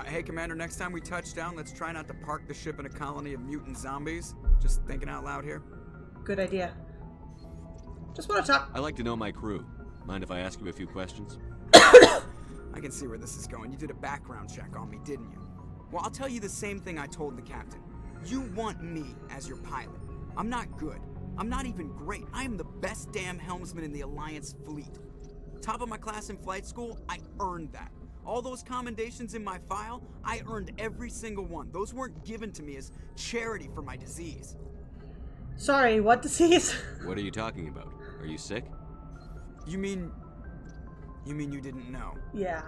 Hey, Commander, next time we touch down, let's try not to park the ship in a colony of mutant zombies. Just thinking out loud here. Good idea. Just want to talk. I like to know my crew. Mind if I ask you a few questions? I can see where this is going. You did a background check on me, didn't you? Well, I'll tell you the same thing I told the captain. You want me as your pilot. I'm not good. I'm not even great. I am the best damn helmsman in the Alliance fleet. Top of my class in flight school, I earned that. All those commendations in my file, I earned every single one. Those weren't given to me as charity for my disease. Sorry, what disease? What are you talking about? Are you sick? You mean you didn't know? Yeah.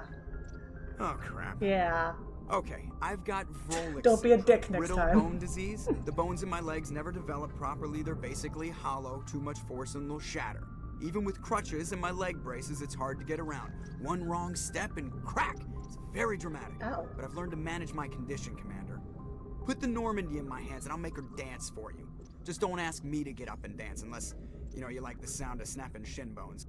Oh, crap. Yeah. Okay, I've got Vrolik. Don't be a dick next brittle time. bone disease. The bones in my legs never develop properly. They're basically hollow. Too much force and they'll shatter. Even with crutches and my leg braces, it's hard to get around. One wrong step and crack! It's very dramatic. Ow. But I've learned to manage my condition, Commander. Put the Normandy in my hands and I'll make her dance for you. Just don't ask me to get up and dance unless, you like the sound of snapping shin bones.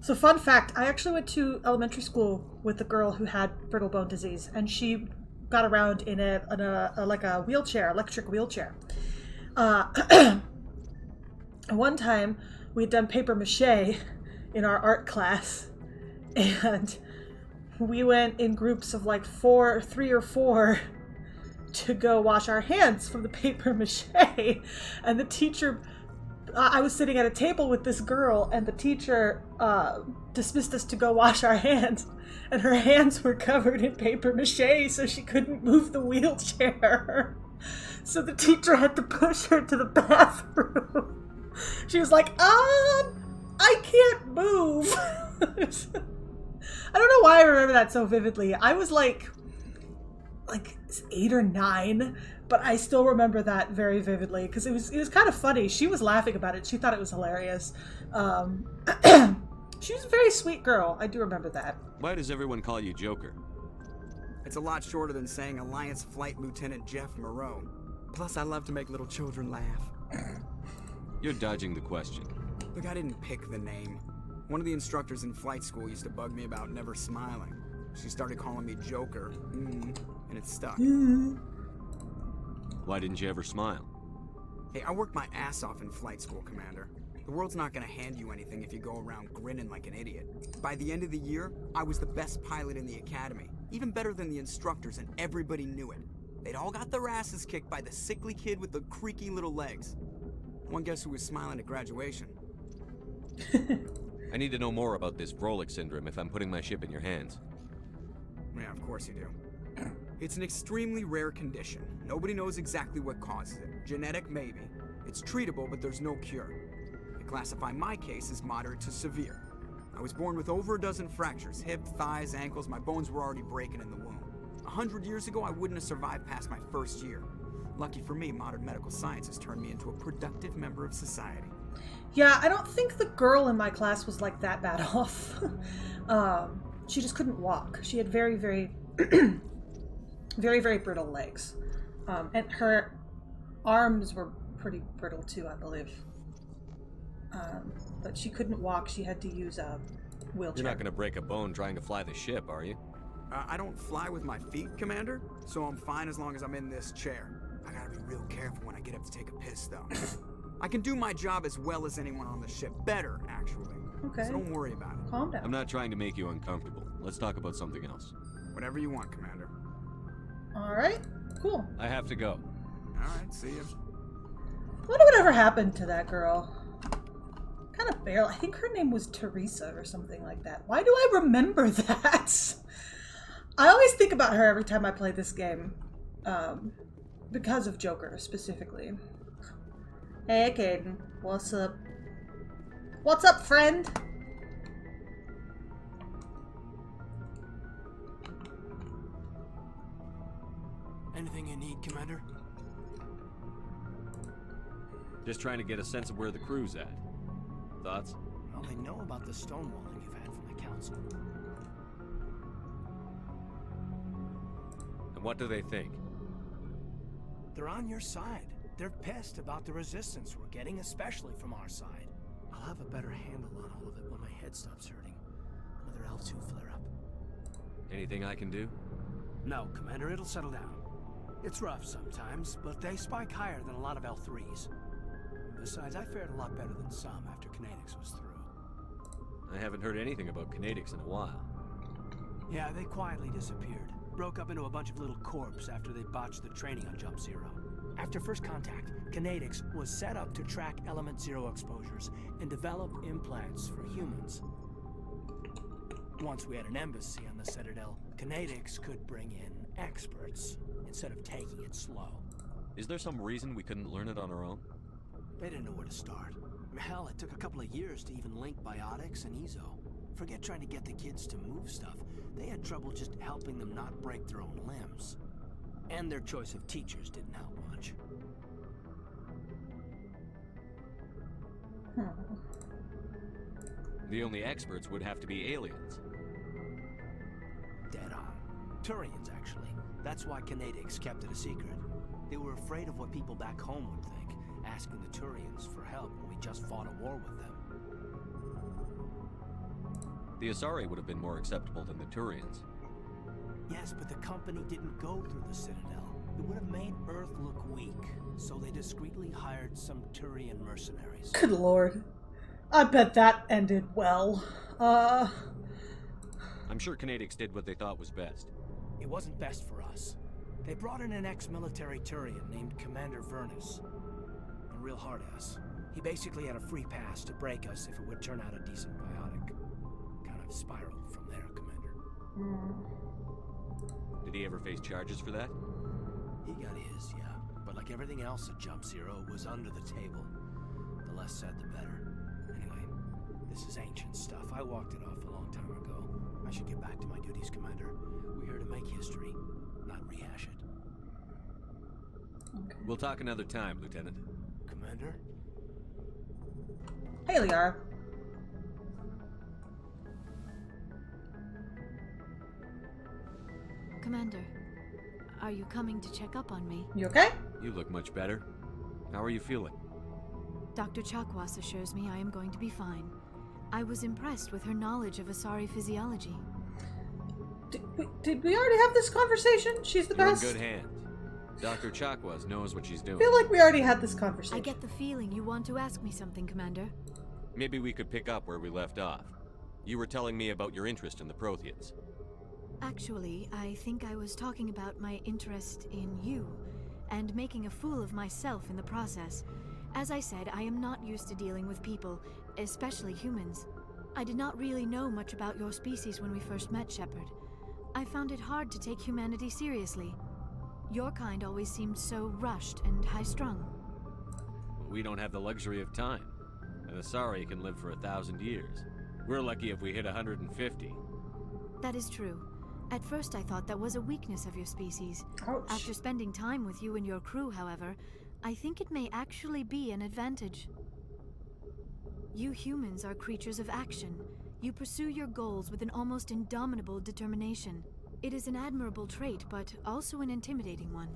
So fun fact, I actually went to elementary school with a girl who had brittle bone disease, and she got around in a wheelchair, electric wheelchair. One time we'd done paper mache in our art class, and we went in groups of like 3 or 4 to go wash our hands from the paper mache, and the teacher, I was sitting at a table with this girl, and the teacher dismissed us to go wash our hands, and her hands were covered in paper mache, so she couldn't move the wheelchair. So the teacher had to push her to the bathroom. She was like, I can't move. I don't know why I remember that so vividly. I was like 8 or 9, but I still remember that very vividly because it was kind of funny. She was laughing about it. She thought it was hilarious. She was a very sweet girl. I do remember that. Why does everyone call you Joker? It's a lot shorter than saying Alliance Flight Lieutenant Jeff Moreau. Plus, I love to make little children laugh. You're dodging the question. Look, I didn't pick the name. One of the instructors in flight school used to bug me about never smiling. She started calling me Joker, and it stuck. Why didn't you ever smile? Hey, I worked my ass off in flight school, Commander. The world's not gonna hand you anything if you go around grinning like an idiot. By the end of the year, I was the best pilot in the academy. Even better than the instructors, and everybody knew it. They'd all got their asses kicked by the sickly kid with the creaky little legs. One guess who was smiling at graduation? I need to know more about this Vrolik syndrome if I'm putting my ship in your hands. Yeah, of course you do. It's an extremely rare condition. Nobody knows exactly what causes it. Genetic, maybe. It's treatable, but there's no cure. They classify my case as moderate to severe. I was born with over a dozen fractures, hip, thighs, ankles. My bones were already breaking in the womb. 100 years ago, I wouldn't have survived past my first year. Lucky for me, modern medical science has turned me into a productive member of society. Yeah, I don't think the girl in my class was like that bad off. She just couldn't walk. She had very, very, very, very brittle legs. And her arms were pretty brittle too, I believe. But she couldn't walk. She had to use a wheelchair. You're not going to break a bone trying to fly the ship, are you? I don't fly with my feet, Commander, so I'm fine as long as I'm in this chair. I gotta be real careful when I get up to take a piss, though. I can do my job as well as anyone on the ship. Better, actually. Okay. So don't worry about it. Calm down. I'm not trying to make you uncomfortable. Let's talk about something else. Whatever you want, Commander. All right. Cool. I have to go. Alright, see you. I wonder whatever happened to that girl. Kind of barely. I think her name was Teresa or something like that. Why do I remember that? I always think about her every time I play this game. Because of Joker, specifically. Hey, Caden. What's up? What's up, friend? Anything you need, Commander? Just trying to get a sense of where the crew's at. Thoughts? Well, they know about the stonewalling you've had from the Council. And what do they think? They're on your side. They're pissed about the resistance we're getting, especially from our side. I'll have a better handle on all of it when my head stops hurting. Another L2 flare-up. Anything I can do? No, Commander, it'll settle down. It's rough sometimes, but they spike higher than a lot of L3s. Besides, I fared a lot better than some after Kinetics was through. I haven't heard anything about Kinetics in a while. Yeah, they quietly disappeared. Broke up into a bunch of little corps after they botched the training on Jump Zero. After first contact, Kinetics was set up to track Element Zero exposures and develop implants for humans. Once we had an embassy on the Citadel, Kinetics could bring in experts instead of taking it slow. Is there some reason we couldn't learn it on our own? They didn't know where to start. Hell, it took a couple of years to even link biotics and Ezo. Forget trying to get the kids to move stuff. They had trouble just helping them not break their own limbs. And their choice of teachers didn't help much. The only experts would have to be aliens. Dead on. Turians, actually. That's why Kinetics kept it a secret. They were afraid of what people back home would think, asking the Turians for help when we just fought a war with them. The Asari would have been more acceptable than the Turians. Yes, but the company didn't go through the Citadel. It would have made Earth look weak, so they discreetly hired some Turian mercenaries. Good lord. I bet that ended well. I'm sure Kinetics did what they thought was best. It wasn't best for us. They brought in an ex-military Turian named Commander Vernus. A real hard-ass. He basically had a free pass to break us if it would turn out a decent biotic. Kind of spiraled from there, Commander. Did he ever face charges for that? He got his, yeah. But like everything else at Jump Zero, it was under the table. The less said, the better. Anyway, this is ancient stuff. I walked it off a long time ago. I should get back to my duties, Commander. We're here to make history, not rehash it. Okay. We'll talk another time, Lieutenant. Commander? Hey, Liara. Commander, are you coming to check up on me? You okay? You look much better. How are you feeling? Dr. Chakwas assures me I am going to be fine. I was impressed with her knowledge of Asari physiology. Did we already have this conversation? She's the You're best. in good hands. Dr. Chakwas knows what she's I doing. feel like we already had this conversation. I get the feeling you want to ask me something, Commander. Maybe we could pick up where we left off. You were telling me about your interest in the Protheans. Actually, I think I was talking about my interest in you, and making a fool of myself in the process. As I said, I am not used to dealing with people, especially humans. I did not really know much about your species when we first met, Shepard. I found it hard to take humanity seriously. Your kind always seemed so rushed and high-strung. We don't have the luxury of time. An Asari can live for 1,000 years. We're lucky if we hit 150. That is true. At first I thought that was a weakness of your species. Ouch. After spending time with you and your crew, however, I think it may actually be an advantage. You humans are creatures of action. You pursue your goals with an almost indomitable determination. It is an admirable trait, but also an intimidating one.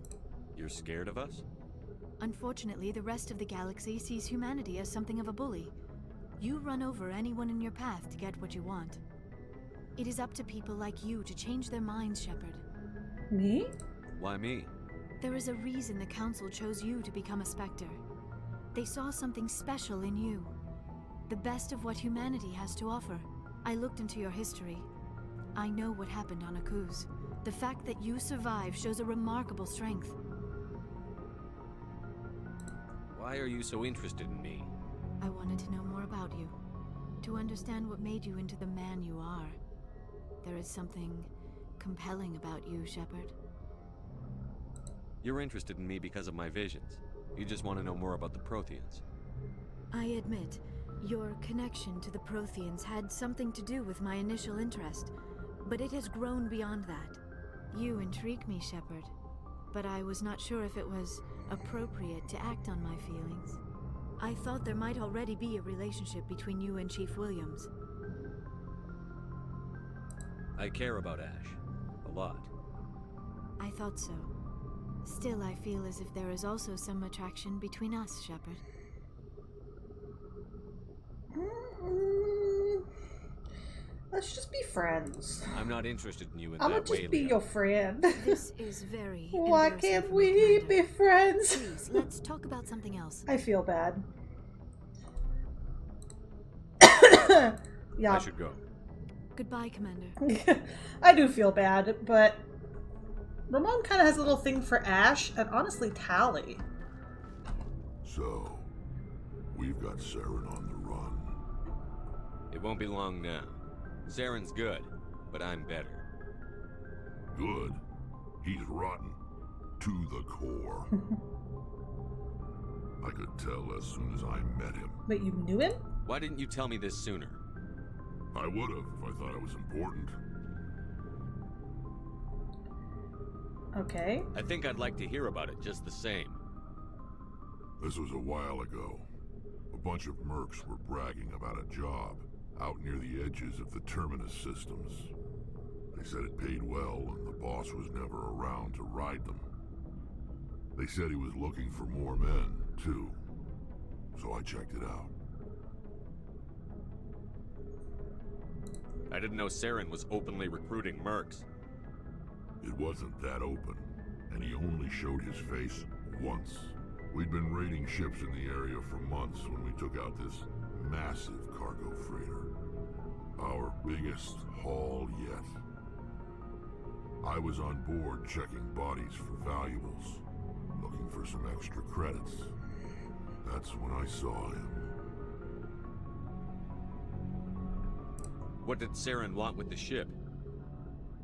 You're scared of us? Unfortunately, the rest of the galaxy sees humanity as something of a bully. You run over anyone in your path to get what you want. It is up to people like you to change their minds, Shepard. Me? Why me? There is a reason the Council chose you to become a Spectre. They saw something special in you. The best of what humanity has to offer. I looked into your history. I know what happened on Akuz. The fact that you survived shows a remarkable strength. Why are you so interested in me? I wanted to know more about you. To understand what made you into the man you are. There is something compelling about you, Shepard. You're interested in me because of my visions. You just want to know more about the Protheans. I admit, your connection to the Protheans had something to do with my initial interest, but it has grown beyond that. You intrigue me, Shepard, but I was not sure if it was appropriate to act on my feelings. I thought there might already be a relationship between you and Chief Williams. I care about Ash. A lot. I thought so. Still, I feel as if there is also some attraction between us, Shepard. Let's just be friends. I'm not interested in you in I'm gonna that way, just be Leo. your friend. This is very Why embarrassing can't for me, we Commander. be friends? Please, let's talk about something else. I feel bad. Yeah. I should go. Goodbye, Commander. I do feel bad, but Ramon kind of has a little thing for Ash and honestly Tally. So, we've got Saren on the run. It won't be long now. Saren's good, but I'm better. Good. He's rotten. To the core. I could tell as soon as I met him. Wait, you knew him? Why didn't you tell me this sooner? I would have if I thought it was important. Okay. I think I'd like to hear about it just the same. This was a while ago. A bunch of mercs were bragging about a job out near the edges of the Terminus systems. They said it paid well and the boss was never around to ride them. They said he was looking for more men, too. So I checked it out. I didn't know Saren was openly recruiting mercs. It wasn't that open, and he only showed his face once. We'd been raiding ships in the area for months when we took out this massive cargo freighter. Our biggest haul yet. I was on board checking bodies for valuables, looking for some extra credits. That's when I saw him. What did Saren want with the ship?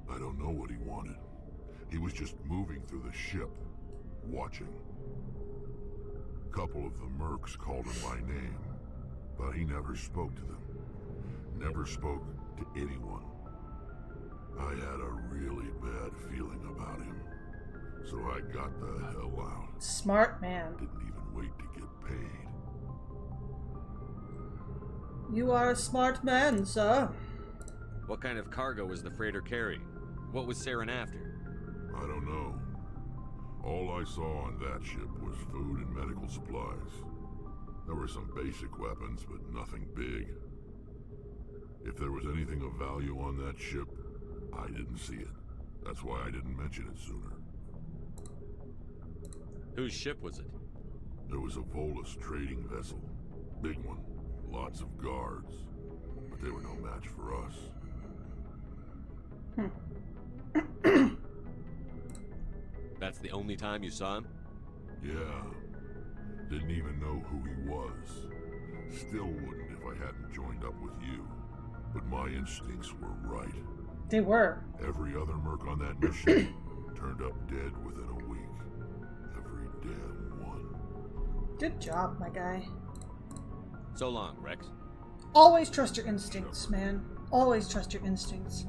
I don't know what he wanted. He was just moving through the ship, watching. A couple of the mercs called him by name, but he never spoke to them. Never spoke to anyone. I had a really bad feeling about him, so I got the hell out. Smart man. Didn't even wait to get paid. You are a smart man, sir. What kind of cargo was the freighter carrying? What was Saren after? I don't know. All I saw on that ship was food and medical supplies. There were some basic weapons, but nothing big. If there was anything of value on that ship, I didn't see it. That's why I didn't mention it sooner. Whose ship was it? There was a Volus trading vessel. Big one. Lots of guards. But they were no match for us. That's the only time you saw him? Yeah. Didn't even know who he was. Still wouldn't if I hadn't joined up with you. But my instincts were right. They were. Every other merc on that mission turned up dead within a week. Every damn one. Good job, my guy. So long, Rex. Always trust your instincts, man. Always trust your instincts.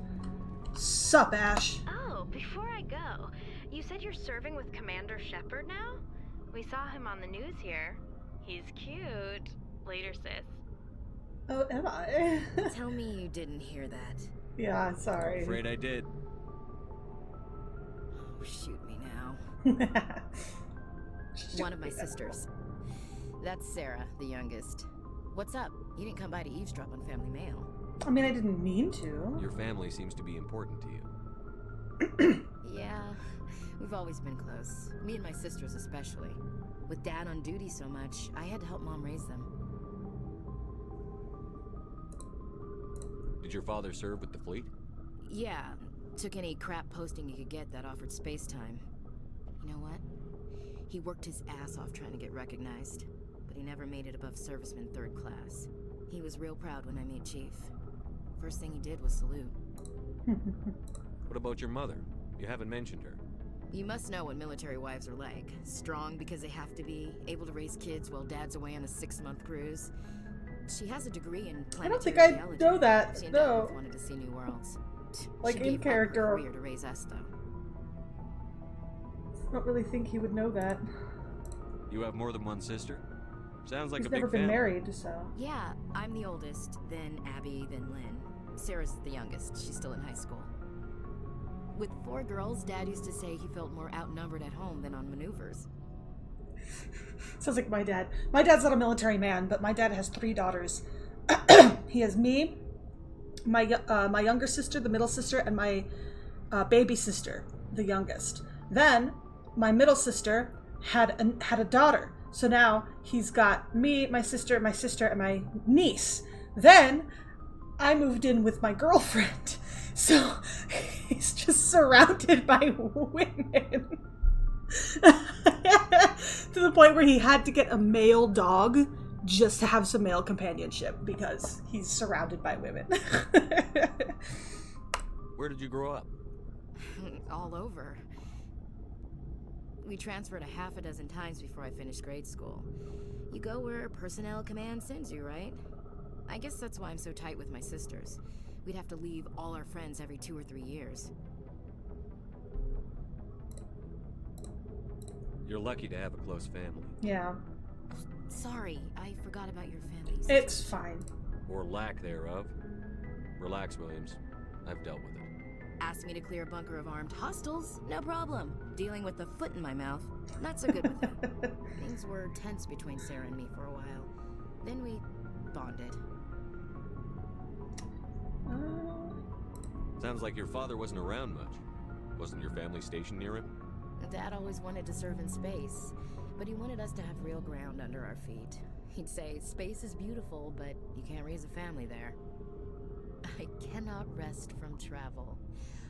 Sup, Ash? Oh, before I go, you said you're serving with Commander Shepard now? We saw him on the news here. He's cute. Later, sis. Oh, am I? Tell me you didn't hear that. Yeah, sorry. Afraid I did. Oh, shoot me now. One of my sisters. That's Sarah, the youngest. What's up? You didn't come by to eavesdrop on family mail. I mean, I didn't mean to. Your family seems to be important to you. Yeah, we've always been close. Me and my sisters especially. With Dad on duty so much, I had to help Mom raise them. Did your father serve with the fleet? Yeah, took any crap posting he could get that offered space time. You know what? He worked his ass off trying to get recognized, but he never made it above serviceman 3rd class. He was real proud when I made Chief. First thing he did was salute. What about your mother? You haven't mentioned her. You must know what military wives are like. Strong because they have to be, able to raise kids while Dad's away on a 6-month cruise. She has a degree in planetary I don't think I geology. know that, She and no. Dad both wanted to see new worlds. Like, She in gave up her character. career to raise us, though. I don't really think he would know that. You have more than one sister? Sounds like He's a big never been family. married, so. Yeah, I'm the oldest, then Abby, then Lynn. Sarah's the youngest. She's still in high school. With 4 girls, Dad used to say he felt more outnumbered at home than on maneuvers. Sounds like my dad. My dad's not a military man, but my dad has 3 daughters. He has me, my younger sister, the middle sister, and my baby sister, the youngest. Then my middle sister had a daughter. So now he's got me, my sister, and my niece. Then I moved in with my girlfriend. So he's just surrounded by women. To the point where he had to get a male dog just to have some male companionship because he's surrounded by women. Where did you grow up? All over. We transferred a half a dozen times before I finished grade school. You go where personnel command sends you, right? I guess that's why I'm so tight with my sisters. We'd have to leave all our friends every 2 or 3 years. You're lucky to have a close family. Yeah. Sorry, I forgot about your family. It's fine. Or lack thereof. Relax, Williams. I've dealt with it. Asked me to clear a bunker of armed hostiles? No problem. Dealing with the foot in my mouth? Not so good with that. Things were tense between Saren and me for a while. Then we bonded. Sounds like your father wasn't around much. Wasn't your family stationed near him? Dad always wanted to serve in space, but he wanted us to have real ground under our feet. He'd say, space is beautiful, but you can't raise a family there. I cannot rest from travel.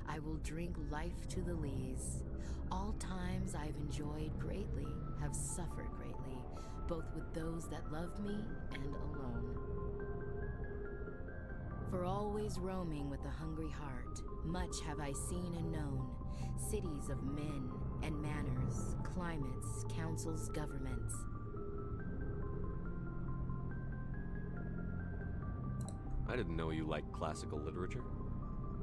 I will drink life to the lees. All times I've enjoyed greatly, have suffered greatly, both with those that loved me and alone. For always roaming with a hungry heart, much have I seen and known, cities of men and manners, climates, councils, governments. I didn't know you liked classical literature.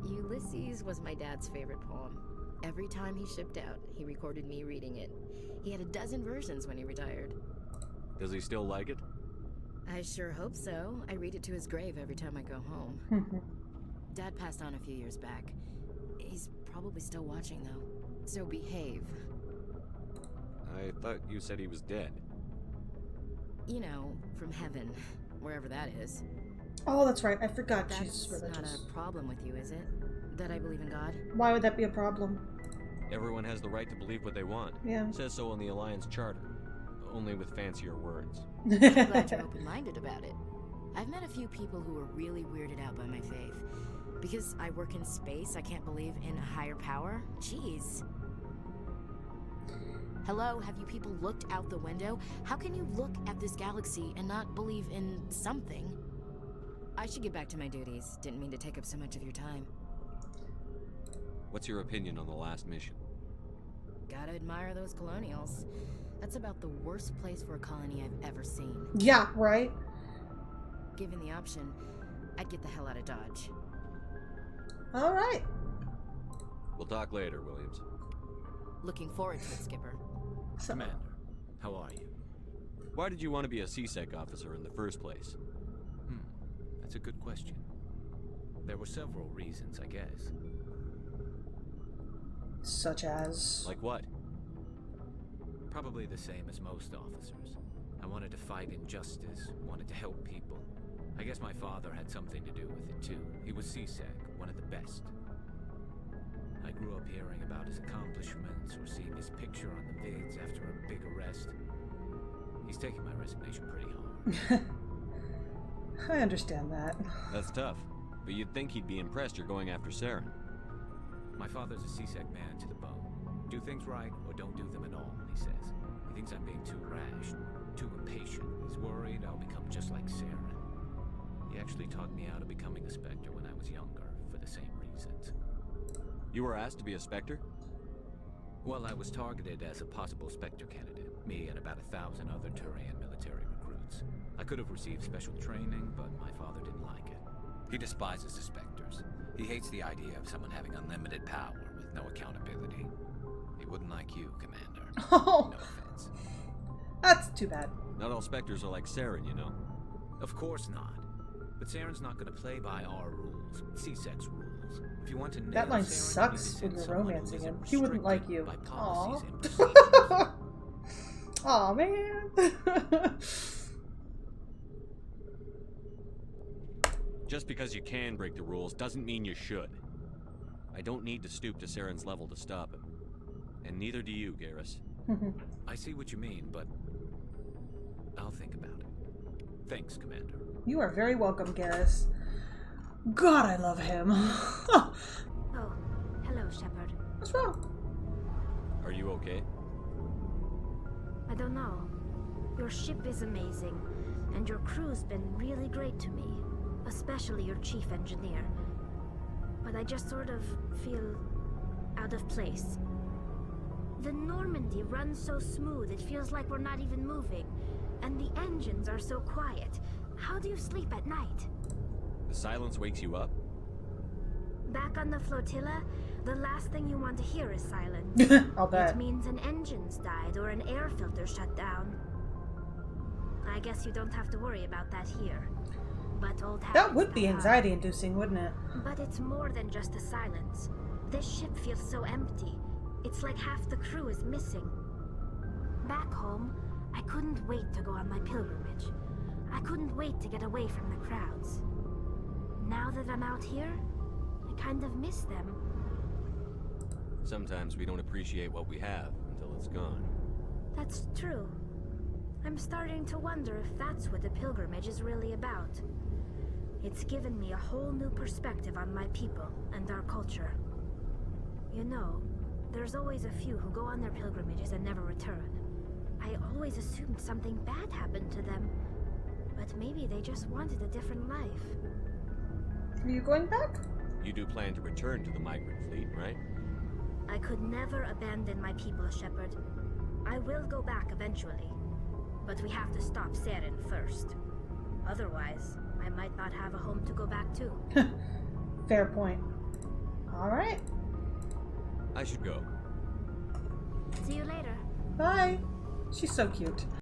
Ulysses was my dad's favorite poem. Every time he shipped out, he recorded me reading it. He had a dozen versions when he retired. Does he still like it? I sure hope so. I read it to his grave every time I go home. Dad passed on a few years back. He's probably still watching, though. So behave. I thought you said he was dead. You know, from heaven. Wherever that is. Oh, that's right. I forgot That's she's religious. not a problem with you, is it? That I believe in God? Why would that be a problem? Everyone has the right to believe what they want. Yeah. It says so in the Alliance Charter. Only with fancier words. I'm glad you're open-minded about it. I've met a few people who are really weirded out by my faith. Because I work in space, I can't believe in a higher power? Jeez. Hello, have you people looked out the window? How can you look at this galaxy and not believe in something? I should get back to my duties. Didn't mean to take up so much of your time. What's your opinion on the last mission? Gotta admire those colonials. That's about the worst place for a colony I've ever seen. Yeah, right? Given the option, I'd get the hell out of Dodge. All right. We'll talk later, Williams. Looking forward to it, Skipper. Commander, how are you? Why did you want to be a CSEC officer in the first place? That's a good question. There were several reasons, I guess. Such as... Like what? Probably the same as most officers. I wanted to fight injustice, wanted to help people. I guess my father had something to do with it too. He was CSEC, one of the best. I grew up hearing about his accomplishments or seeing his picture on the vids after a big arrest. He's taking my resignation pretty hard. I understand that. That's tough. But you'd think he'd be impressed you're going after Saren. My father's a CSEC man to the bone. Do things right or don't do them at all, he says. He thinks I'm being too rash, too impatient. He's worried I'll become just like Saren. He actually talked me out of becoming a Spectre when I was younger, for the same reasons. You were asked to be a Spectre? Well, I was targeted as a possible Spectre candidate. Me and about 1,000 other Turian military recruits. I could have received special training, but my father didn't like it. He despises the Spectres. He hates the idea of someone having unlimited power with no accountability. He wouldn't like you, Commander. Oh, No offense. that's too bad. Not all Spectres are like Saren, you know. Of course not. But Saren's not going to play by our rules, CSEC's rules. If you want to nail That line Saren, you sucks need when to you're send someone who romancing isn't him. He wouldn't like restricted you. by Aw. policies and procedures. Aw, man. Just because you can break the rules doesn't mean you should. I don't need to stoop to Saren's level to stop him. And neither do you, Garrus. I see what you mean, but I'll think about it. Thanks, Commander. You are very welcome, Garrus. God, I love him. Oh, hello, Shepard. What's wrong? Are you okay? I don't know. Your ship is amazing, and your crew's been really great to me, especially your chief engineer. But I just sort of feel out of place. The Normandy runs so smooth it feels like we're not even moving, and the engines are so quiet. How do you sleep at night? The silence wakes you up? Back on the flotilla, the last thing you want to hear is silence. I'll bet. It means an engine's died or an air filter shut down. I guess you don't have to worry about that here. But old habits That would be die hard. anxiety-inducing, wouldn't it? But it's more than just the silence. This ship feels so empty. It's like half the crew is missing. Back home, I couldn't wait to go on my pilgrimage. I couldn't wait to get away from the crowds. Now that I'm out here, I kind of miss them. Sometimes we don't appreciate what we have until it's gone. That's true. I'm starting to wonder if that's what the pilgrimage is really about. It's given me a whole new perspective on my people and our culture. You know, there's always a few who go on their pilgrimages and never return. I always assumed something bad happened to them, but maybe they just wanted a different life. Are you going back? You do plan to return to the migrant fleet, right? I could never abandon my people, Shepard. I will go back eventually, but we have to stop Saren first. Otherwise, I might not have a home to go back to. Fair point. Alright. I should go. See you later. Bye. She's so cute.